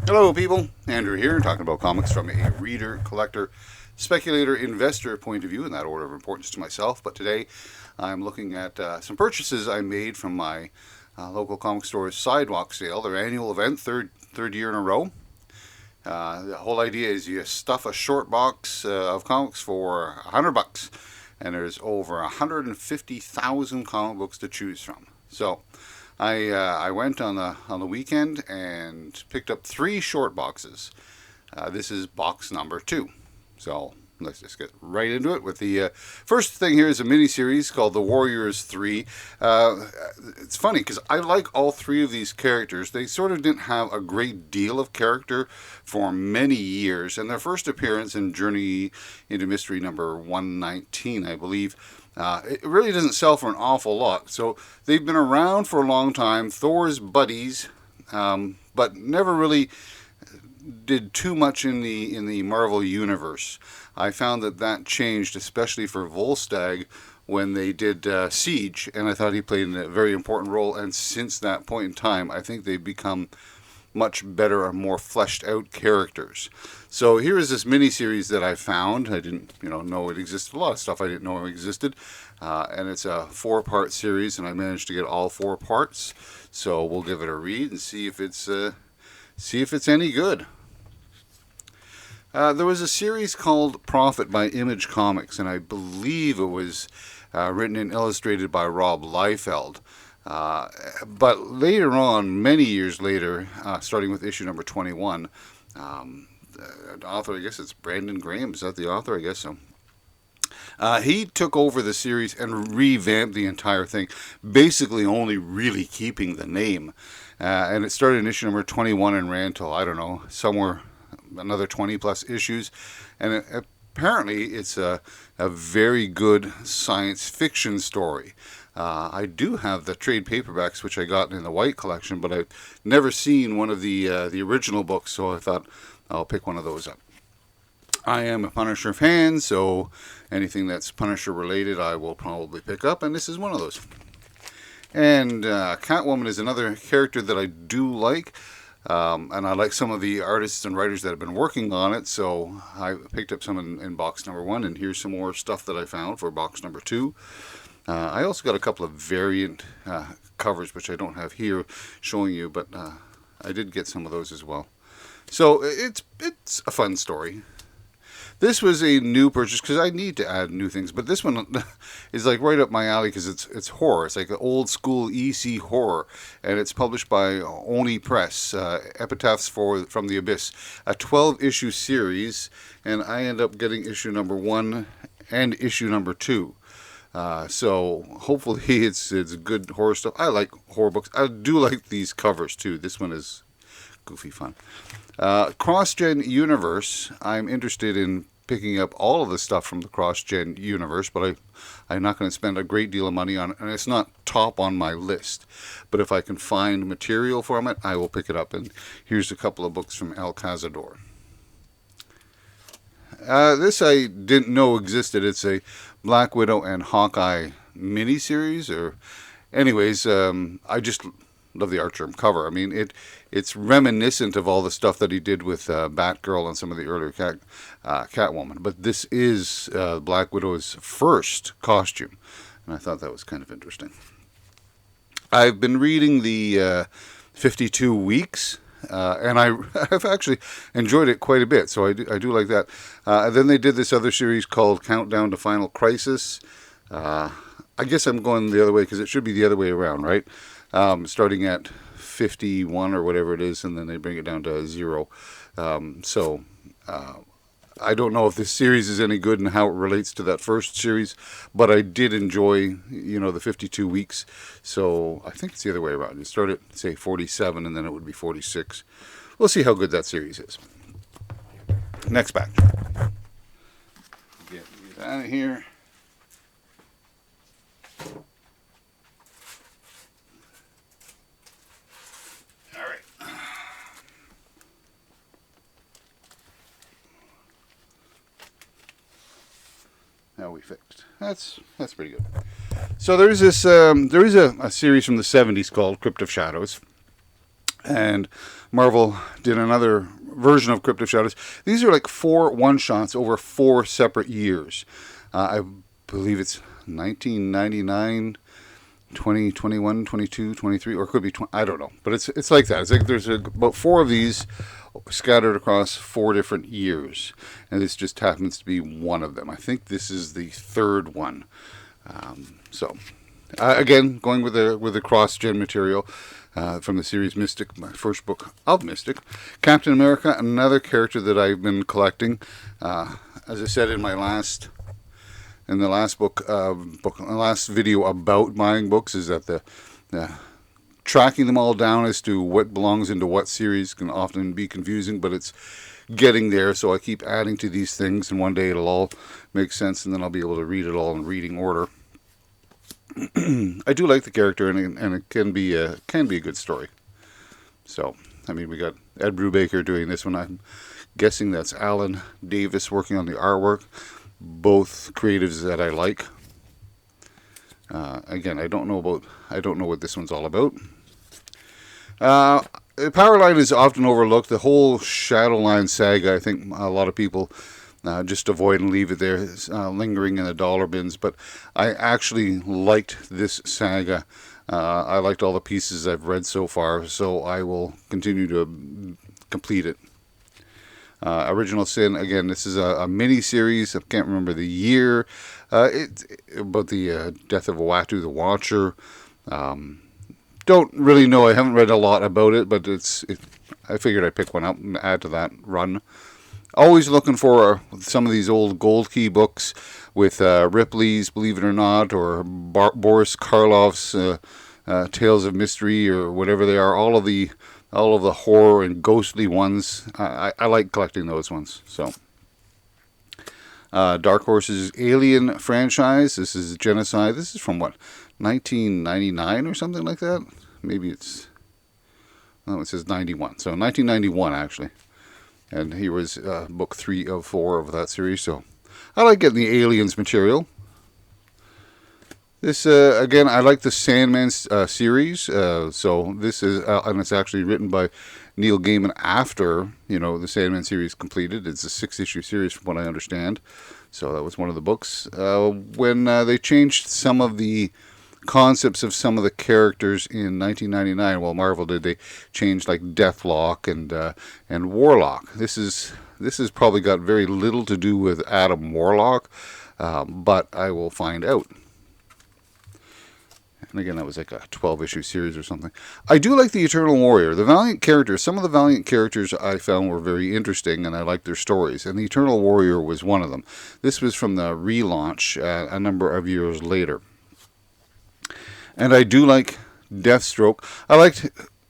Hello, people. Andrew here, talking about comics from a reader, collector, speculator, investor point of view, in that order of importance to myself. But today, I'm looking at some purchases I made from my local comic store's sidewalk sale, their annual event, third year in a row. The whole idea is you stuff a short box of comics for $100, and there's over 150,000 comic books to choose from. So I went on the weekend and picked up 3 short boxes. This is box number 2. So let's just get right into it with the first thing here is a mini-series called The Warriors 3. It's funny because I like all 3 of these characters. They sort of didn't have a great deal of character for many years, and their first appearance in Journey into Mystery number 119, I believe, it really doesn't sell for an awful lot. So they've been around for a long time, Thor's buddies, but never really did too much in the Marvel universe. I found that changed, especially for Volstagg when they did Siege, and I thought he played a very important role. And since that point in time, I think they've become much better and more fleshed out characters. So here is this miniseries that I found. I didn't, know it existed. A lot of stuff I didn't know existed, and it's a 4-part series, and I managed to get all 4 parts. So we'll give it a read and see if it's any good. There was a series called Prophet by Image Comics, and I believe it was written and illustrated by Rob Liefeld. But later on, many years later, starting with issue number 21, the author, I guess it's Brandon Graham, is that the author? I guess so. He took over the series and revamped the entire thing, basically only really keeping the name. And it started in issue number 21 and ran till, I don't know, somewhere another 20 plus issues. And apparently it's a very good science fiction story. I do have the trade paperbacks, which I got in the white collection, but I've never seen one of the original books, so I thought I'll pick one of those up. I am a Punisher fan, so anything that's Punisher related I will probably pick up, and this is one of those. And Catwoman is another character that I do like, and I like some of the artists and writers that have been working on it, so I picked up some in box number 1, and here's some more stuff that I found for box number 2. I also got a couple of variant covers, which I don't have here showing you, but I did get some of those as well. So it's a fun story. This was a new purchase because I need to add new things, but this one is like right up my alley because it's horror. It's like an old school EC horror, and it's published by Oni Press, Epitaphs from the Abyss, a 12-issue series, and I end up getting issue number 1 and issue number 2. So hopefully it's good horror stuff. I like horror books. I do like these covers too. This one is goofy fun. Cross-Gen Universe. I'm interested in picking up all of the stuff from the Cross-Gen Universe, but I'm not going to spend a great deal of money on it, and it's not top on my list. But if I can find material from it, I will pick it up. And here's a couple of books from El Cazador. This I didn't know existed. It's a Black Widow and Hawkeye miniseries. Anyways, I just love the Artgerm cover. I mean, it's reminiscent of all the stuff that he did with Batgirl and some of the earlier Catwoman. But this is Black Widow's first costume, and I thought that was kind of interesting. I've been reading the 52 Weeks. And I've actually enjoyed it quite a bit, so I do like that. Then they did this other series called Countdown to Final Crisis. I guess I'm going the other way because it should be the other way around, right? Starting at 51 or whatever it is, and then they bring it down to 0. I don't know if this series is any good and how it relates to that first series, but I did enjoy, the 52 weeks. So I think it's the other way around. You start at, say, 47, and then it would be 46. We'll see how good that series is. Next batch. Get out of here. Now we fixed. That's pretty good. So there is a series from the 70s called Crypt of Shadows. And Marvel did another version of Crypt of Shadows. These are like 4 one-shots over 4 separate years. I believe it's 1999, 2021, 22, 23, or it could be 20, I don't know. But it's like that. It's like there's about 4 of these scattered across 4 different years. And this just happens to be one of them. I think this is the 3rd one. Again, going with the cross-gen material from the series Mystic, my first book of Mystic. Captain America, another character that I've been collecting. As I said in my last last video about buying books, is that the tracking them all down as to what belongs into what series can often be confusing, but it's getting there. So I keep adding to these things, and one day it'll all make sense, and then I'll be able to read it all in reading order. I do like the character, and it can be a good story. So, I mean, we got Ed Brubaker doing this one. I'm guessing that's Alan Davis working on the artwork. Both creatives that I like. Again, I don't know what this one's all about. Powerline is often overlooked. The whole Shadowline saga, I think a lot of people just avoid and leave it there, lingering in the dollar bins. But I actually liked this saga. I liked all the pieces I've read so far, so I will continue to complete it. Original Sin, again, this is a mini-series. I can't remember the year. It's about the death of Uatu the Watcher. Don't really know. I haven't read a lot about it, but I figured I'd pick one up and add to that run. Always looking for some of these old Gold Key books with Ripley's Believe It or Not, or Boris Karloff's Tales of Mystery, or whatever they are. All of the horror and ghostly ones. I like collecting those ones. So, Dark Horse's Alien franchise. This is Genocide. This is from what, 1999 or something like that? Maybe it's... Oh, it says 91. So 1991 actually. And here was book 3 of 4 of that series. So I like getting the Aliens material. This, again, I like the Sandman series. So this is, and it's actually written by Neil Gaiman after, the Sandman series completed. It's a 6-issue series from what I understand. So that was one of the books. When they changed some of the concepts of some of the characters in 1999, well, Marvel did, they changed like Deathlock and Warlock. This has probably got very little to do with Adam Warlock, but I will find out. And again, that was like a 12-issue series or something. I do like the Eternal Warrior. The Valiant characters, some of the Valiant characters I found were very interesting, and I liked their stories. And the Eternal Warrior was one of them. This was from the relaunch a number of years later. And I do like Deathstroke.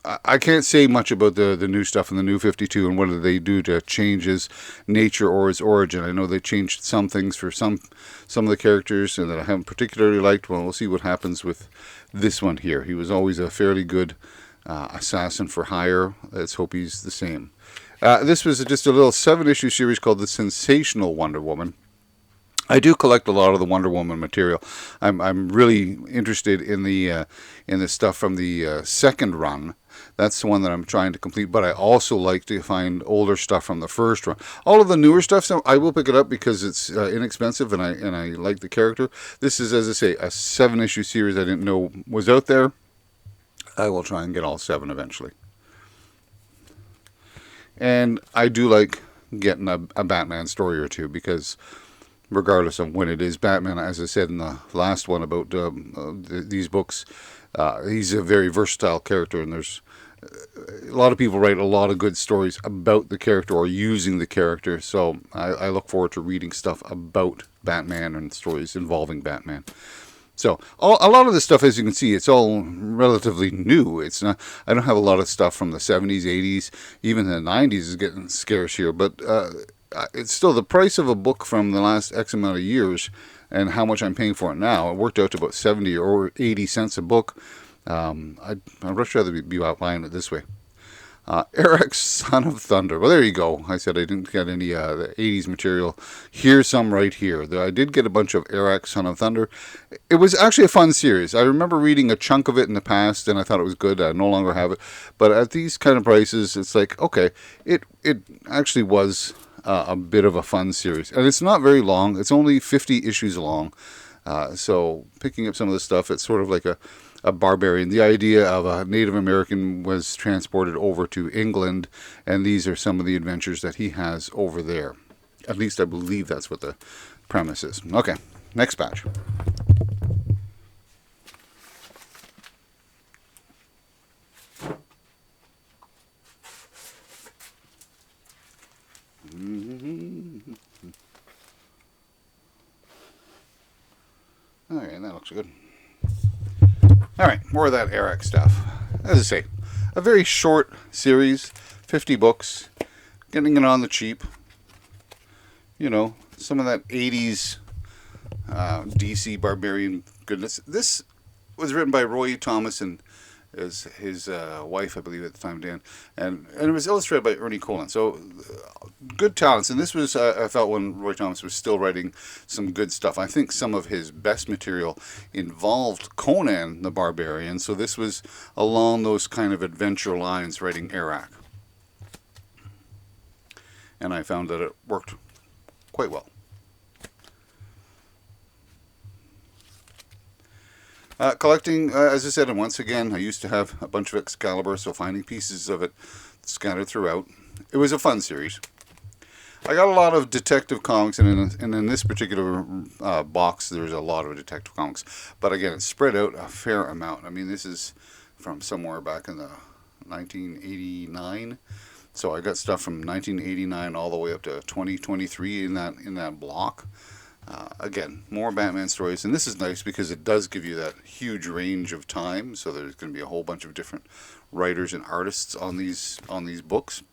I can't say much about the new stuff in the New 52 and what did they do to change his nature or his origin. I know they changed some things for some of the characters and that I haven't particularly liked. Well, we'll see what happens with this one here. He was always a fairly good assassin for hire. Let's hope he's the same. This was just a little 7-issue series called The Sensational Wonder Woman. I do collect a lot of the Wonder Woman material. I'm really interested in the stuff from the second run. That's the one that I'm trying to complete. But I also like to find older stuff from the first run. All of the newer stuff, so I will pick it up because it's inexpensive and I like the character. This is, as I say, a 7-issue series I didn't know was out there. I will try and get all 7 eventually. And I do like getting a Batman story or two because, regardless of when it is, Batman, as I said in the last one about these books, he's a very versatile character, and there's a lot of people write a lot of good stories about the character or using the character, so I look forward to reading stuff about Batman and stories involving Batman. So a lot of this stuff, as you can see, it's all relatively new. It's not. I don't have a lot of stuff from the 70s, 80s, even the 90s is getting scarce here, but it's still the price of a book from the last X amount of years and how much I'm paying for it now. It worked out to about 70 or 80 cents a book. I'd much rather be buying it this way. Eric's Son of Thunder. Well, there you go. I said I didn't get any the 80s material. Here's some right here. I did get a bunch of Eric's Son of Thunder. It was actually a fun series. I remember reading a chunk of it in the past, and I thought it was good. I no longer have it. But at these kind of prices, it's like, okay, it actually was a bit of a fun series. And it's not very long. It's only 50 issues long. So picking up some of the stuff, it's sort of like a barbarian. The idea of a Native American was transported over to England, and these are some of the adventures that he has over there. At least I believe that's what the premise is. Okay, next batch. All right, that looks good. All right, more of that Eric stuff. As I say, a very short series, 50 books, getting it on the cheap. You know, some of that 80s DC barbarian goodness. This was written by Roy Thomas and his wife, I believe, at the time, Dan, and it was illustrated by Ernie Colin. So good talents. And this was, I felt, when Roy Thomas was still writing some good stuff. I think some of his best material involved Conan the Barbarian. So this was along those kind of adventure lines, writing Arak. And I found that it worked quite well. Collecting, as I said, and once again, I used to have a bunch of Excalibur, so finding pieces of it scattered throughout. It was a fun series. I got a lot of detective comics, and in this particular box, there's a lot of detective comics. But again, it's spread out a fair amount. I mean, this is from somewhere back in the 1989. So I got stuff from 1989 all the way up to 2023 in that block. Again, more Batman stories, and this is nice because it does give you that huge range of time. So there's going to be a whole bunch of different writers and artists on these books.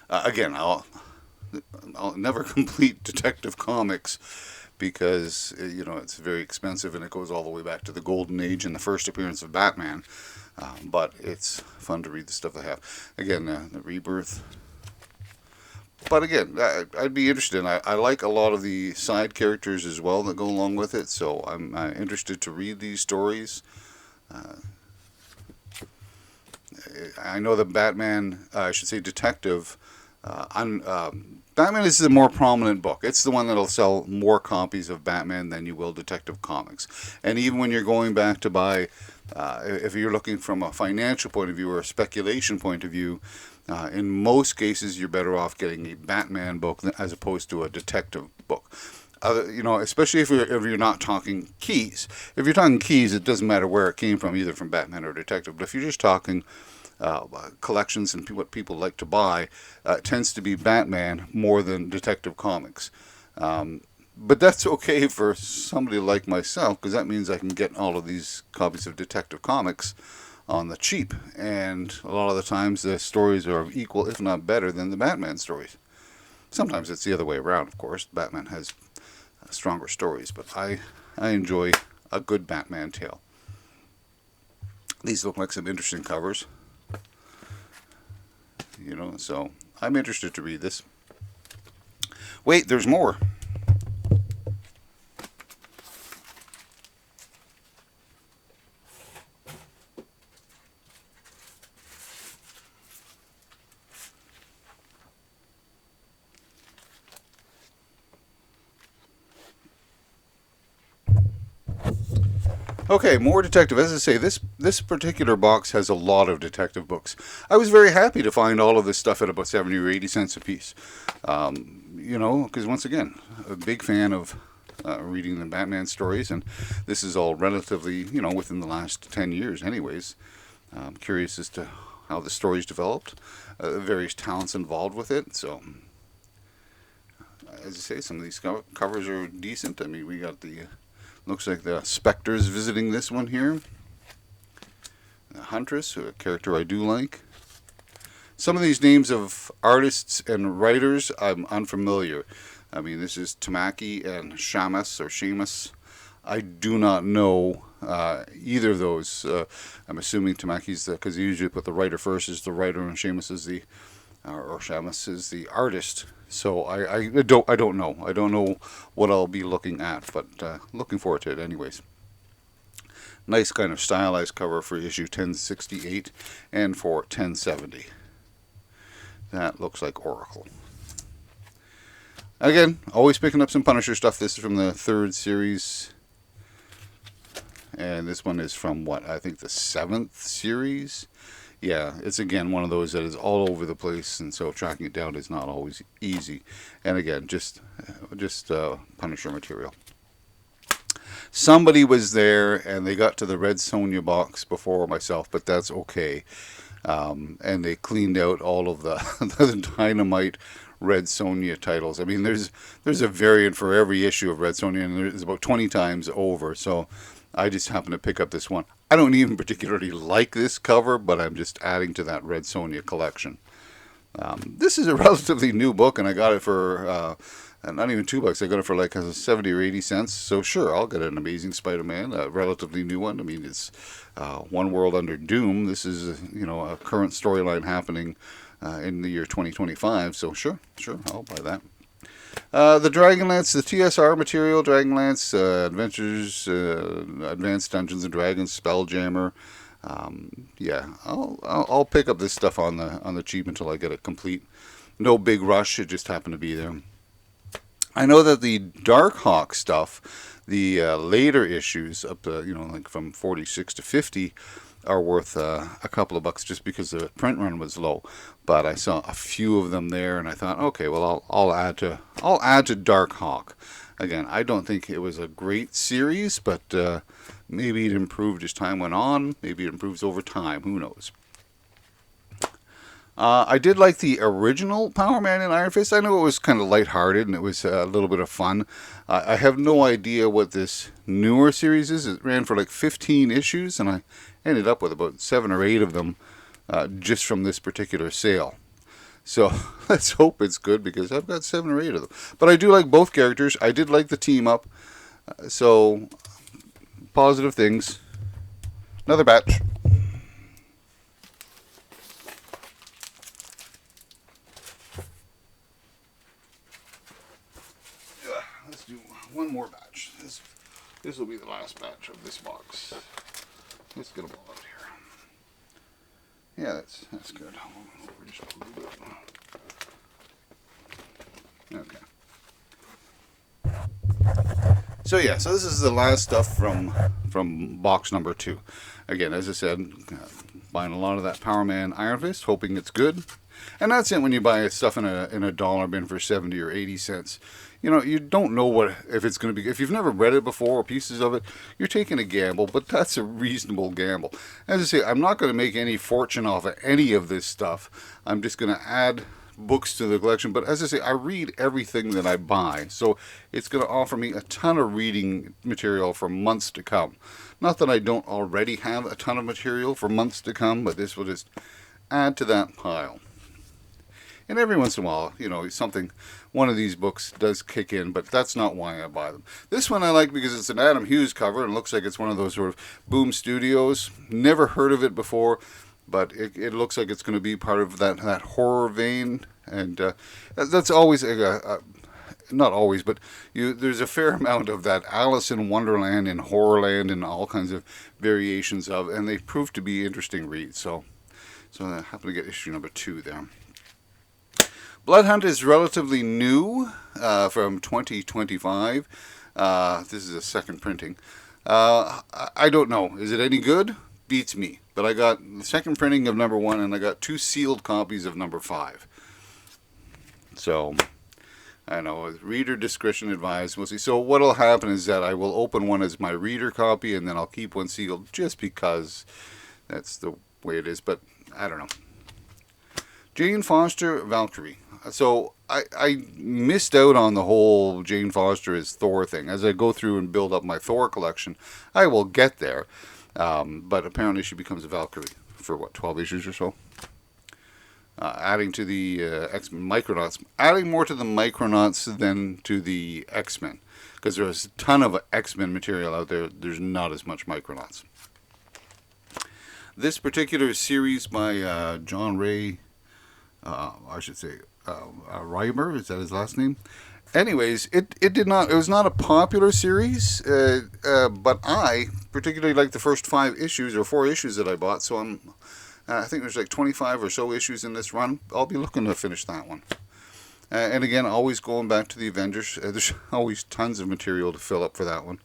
Again, I'll never complete Detective Comics because it's very expensive and it goes all the way back to the Golden Age and the first appearance of Batman. But it's fun to read the stuff I have. Again, the Rebirth. But again, I'd be interested in. I like a lot of the side characters as well that go along with it, so I'm interested to read these stories. I know that Batman, I should say Detective, Batman is the more prominent book. It's the one that'll sell more copies of Batman than you will Detective Comics. And even when you're going back to buy, if you're looking from a financial point of view or a speculation point of view, in most cases, you're better off getting a Batman book as opposed to a detective book. Especially if you're not talking keys. If you're talking keys, it doesn't matter where it came from, either from Batman or detective. But if you're just talking collections and what people like to buy, it tends to be Batman more than Detective Comics. But that's okay for somebody like myself, because that means I can get all of these copies of Detective Comics on the cheap, and a lot of the times the stories are equal, if not better, than the Batman stories. Sometimes it's the other way around, of course. Batman has stronger stories, but I enjoy a good Batman tale. These look like some interesting covers, so I'm interested to read this. Wait, there's more. Okay, more detective. As I say, this particular box has a lot of detective books. I was very happy to find all of this stuff at about 70 or 80 cents a piece. Because once again, a big fan of reading the Batman stories, and this is all relatively, within the last 10 years anyways. I'm curious as to how the stories developed, various talents involved with it. So, as I say, some of these covers are decent. I mean, we got the... Looks like the Spectre's visiting this one here. The Huntress, a character I do like. Some of these names of artists and writers I'm unfamiliar. I mean, this is Tamaki and Shamus. I do not know either of those. I'm assuming Tamaki's because they usually put the writer first as the writer, and Seamus is the or Seamus is the artist. So I don't know. I don't know what I'll be looking at, but looking forward to it anyways. Nice kind of stylized cover for issue 1068 and for 1070. That looks like Oracle. Again, always picking up some Punisher stuff. This is from the 3rd series. And this one is from what? I think the 7th series. Yeah, it's again one of those that is all over the place, and so tracking it down is not always easy. And again, just Punisher material. Somebody was there and they got to the Red Sonja box before myself, but that's okay. And they cleaned out all of the, the Dynamite Red Sonja titles. I mean, there's a variant for every issue of Red Sonja, and there's about 20 times over. So I just happened to pick up this one. I don't even particularly like this cover, but I'm just adding to that Red Sonja collection. This is a relatively new book, and I got it for not even $2. I got it for like 70 or 80 cents. So sure, I'll get an Amazing Spider-Man, a relatively new one. I mean, it's One World Under Doom. This is a current storyline happening in the year 2025. So sure, I'll buy that. The Dragonlance, the TSR material, Dragonlance Adventures, Advanced Dungeons and Dragons, Spelljammer. Yeah, I'll pick up this stuff on the cheap until I get it complete. No big rush. It just happened to be there. I know that the Darkhawk stuff, the later issues up to like from 46 to 50, are worth a couple of bucks just because the print run was low. But I saw a few of them there, and I thought, okay, well I'll add to Darkhawk. Again, I don't think it was a great series, but maybe it improved as time went on. Maybe it improves over time. Who knows? I did like the original Power Man and Iron Fist. I know it was kind of lighthearted and it was a little bit of fun. I have no idea what this newer series is. It ran for like 15 issues, and I ended up with about 7 or 8 of them just from this particular sale. So let's hope it's good, because I've got 7 or 8 of them. But I do like both characters. I did like the team up. So positive things. Another batch. Let's do one more batch. This will be the last batch of this box. Let's get them all out here. Yeah, that's good. Just a little bit. Okay. So yeah, so this is the last stuff from box number 2. Again, as I said, buying a lot of that Power Man Iron Fist, hoping it's good. And that's it when you buy stuff in a dollar bin for 70 or 80 cents. You don't know if it's going to be. If you've never read it before or pieces of it, you're taking a gamble, but that's a reasonable gamble. As I say, I'm not going to make any fortune off of any of this stuff. I'm just going to add books to the collection. But as I say, I read everything that I buy, so it's going to offer me a ton of reading material for months to come. Not that I don't already have a ton of material for months to come, but this will just add to that pile. And every once in a while, one of these books does kick in, but that's not why I buy them. This one I like because it's an Adam Hughes cover, and looks like it's one of those sort of Boom Studios. Never heard of it before, but it looks like it's going to be part of that horror vein. And that's always, not always, but there's a fair amount of that Alice in Wonderland and Horrorland and all kinds of variations of, and they prove to be interesting reads. So I happen to get issue number 2 there. Bloodhunt is relatively new, from 2025. This is a second printing. I don't know. Is it any good? Beats me. But I got the second printing of number 1, and I got 2 sealed copies of number 5. So, I know, reader discretion advised. We'll see. So what will happen is that I will open one as my reader copy, and then I'll keep one sealed just because that's the way it is. But I don't know. Jane Foster, Valkyrie. So I missed out on the whole Jane Foster as Thor thing. As I go through and build up my Thor collection, I will get there. But apparently she becomes a Valkyrie for, 12 issues or so? adding to the X-Men Micronauts, adding more to the Micronauts than to the X-Men, because there's a ton of X-Men material out there. There's not as much Micronauts. This particular series by John Ray, I should say, Reimer, is that his last name? Anyways, it was not a popular series, but I particularly liked the first 5 issues or 4 issues that I bought. So I think there's like 25 or so issues in this run. I'll be looking to finish that one. And again, always going back to the Avengers. There's always tons of material to fill up for that one.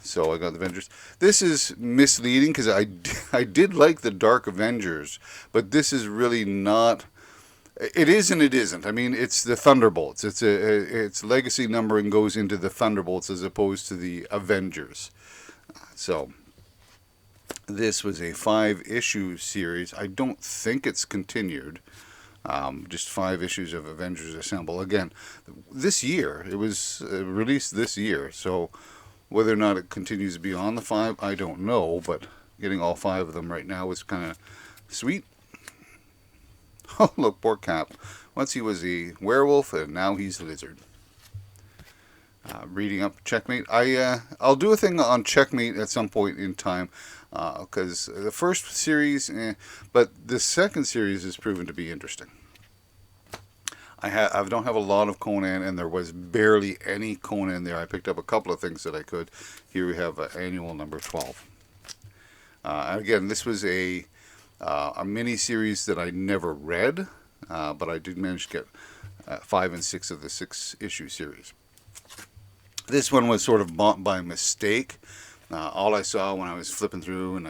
So I got the Avengers. This is misleading because I did like the Dark Avengers, but this is really not. It is and it isn't. I mean, it's the Thunderbolts. Its legacy numbering goes into the Thunderbolts as opposed to the Avengers. So this was a 5-issue series. I don't think it's continued. Just 5 issues of Avengers Assemble. Again, this year. It was released this year. So whether or not it continues beyond the 5, I don't know. But getting all 5 of them right now is kind of sweet. Oh, look, poor Cap. Once he was a werewolf, and now he's a lizard. Reading up Checkmate. I'll do a thing on Checkmate at some point in time, because the first series, but the second series has proven to be interesting. I don't have a lot of Conan, and there was barely any Conan there. I picked up a couple of things that I could. Here we have annual number 12. Again, this was a mini series that I never read, but I did manage to get 5 and 6 of the 6-issue series. This one was sort of bought by mistake. All I saw when I was flipping through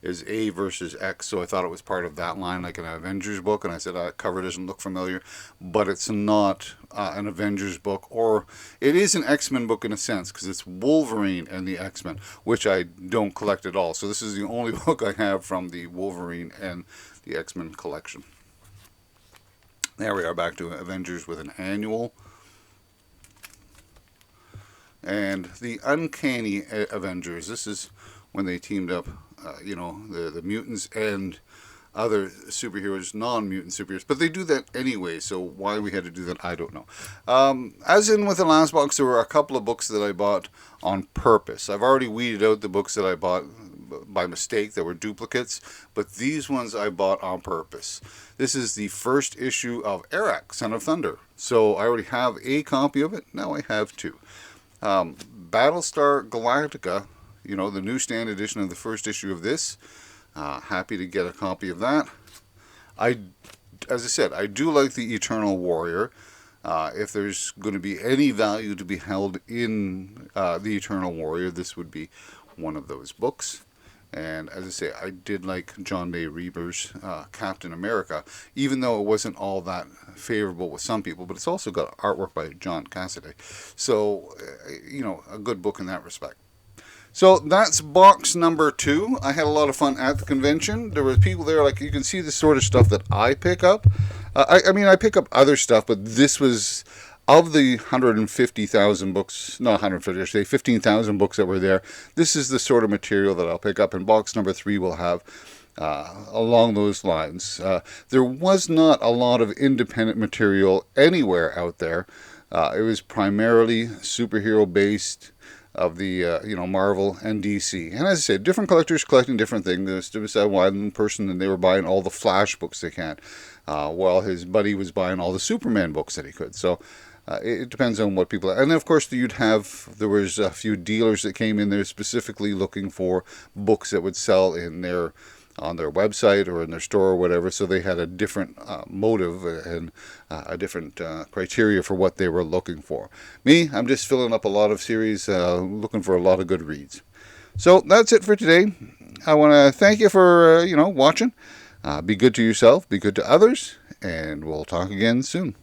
is A versus X, so I thought it was part of that line, like an Avengers book, and I said, cover doesn't look familiar, but it's not an Avengers book, or it is an X-Men book in a sense, because it's Wolverine and the X-Men, which I don't collect at all. So this is the only book I have from the Wolverine and the X-Men collection. There we are, back to Avengers with an annual. And the Uncanny Avengers, this is when they teamed up, the mutants and other superheroes, non-mutant superheroes. But they do that anyway, so why we had to do that, I don't know. As in with the last box, there were a couple of books that I bought on purpose. I've already weeded out the books that I bought by mistake that were duplicates, but these ones I bought on purpose. This is the first issue of Arak, Son of Thunder. So I already have a copy of it, now I have 2. Battlestar Galactica, the newsstand edition of the first issue of this. Happy to get a copy of that. As I said, I do like the Eternal Warrior. If there's going to be any value to be held in the Eternal Warrior, this would be one of those books. And as I say, I did like John May Reber's Captain America, even though it wasn't all that favorable with some people, but it's also got artwork by John Cassaday. So, a good book in that respect. So that's box number 2. I had a lot of fun at the convention. There were people there, like you can see the sort of stuff that I pick up. I pick up other stuff, but this was, of the 150,000 books, not 150, I should say 15,000 books that were there, this is the sort of material that I'll pick up, and box number 3 will have along those lines. There was not a lot of independent material anywhere out there. It was primarily superhero-based, of the Marvel and DC. And as I said, different collectors collecting different things. There was that one person, and they were buying all the Flash books they can, while his buddy was buying all the Superman books that he could. So it depends on what people... And of course, there was a few dealers that came in there specifically looking for books that would sell on their website or in their store or whatever, so they had a different motive and a different criteria for what they were looking for. Me, I'm just filling up a lot of series, looking for a lot of good reads. So that's it for today. I want to thank you for watching. Be good to yourself, be good to others, and we'll talk again soon.